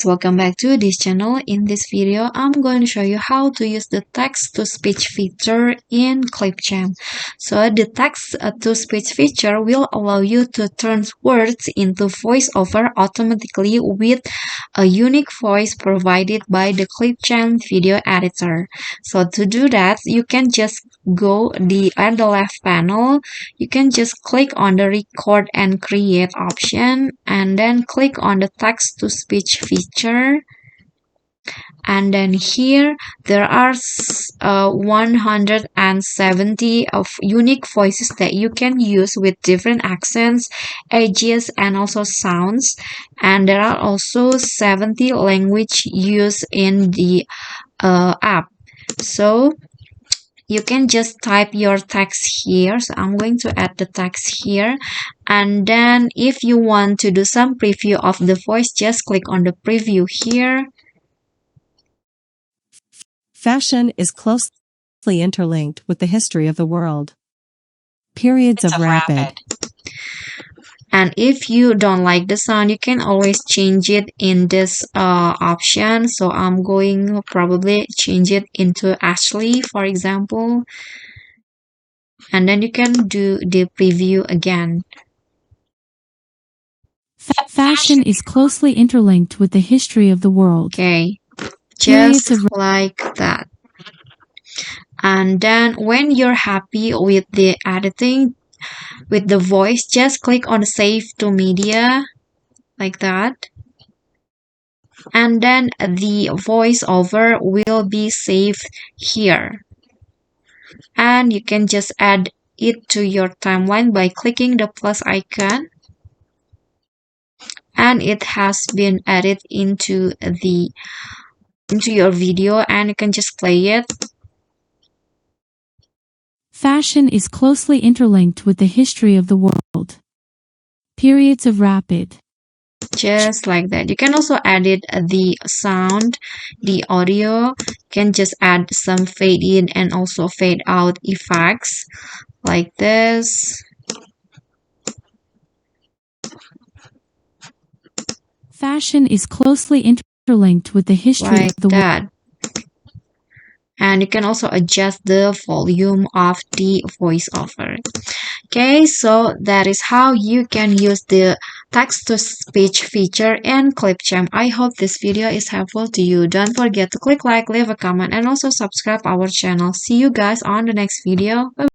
welcome back to this channel. In this video, I'm going to show you how to use the text-to-speech feature in Clipchamp. So the text-to-speech feature will allow you to turn words into voiceover automatically with a unique voice provided by the Clipchamp video editor. So to do that, you can just go at the left panel. You can just click on the record and create option and then click on the text to speech feature, and then here there are 170 of unique voices that you can use with different accents, ages, and also sounds, and there are also 70 language used in the app. So you can just type your text here. So I'm going to add the text here, and then if you want to do some preview of the voice, just click on the preview here. Fashion is closely interlinked with the history of the world. Periods of rapid. And if you don't like the sound, you can always change it in this option. So I'm going to probably change it into Ashley, for example. And then you can do the preview again. Fashion is closely interlinked with the history of the world. Okay, just like that. And then when you're happy with the editing, with the voice, just click on Save to Media, like that. And then the voiceover will be saved here. And you can just add it to your timeline by clicking the plus icon. And it has been added into your video, and you can just play it. Fashion is closely interlinked with the history of the world. Periods of rapid. Just like that. You can also edit the sound, the audio. You can just add some fade in and also fade out effects like this. Fashion is closely interlinked with the history of the world. And you can also adjust the volume of the voiceover. Okay, so that is how you can use the text-to-speech feature in Clipchamp. I hope this video is helpful to you. Don't forget to click like, leave a comment, and also subscribe our channel. See you guys on the next video. Bye.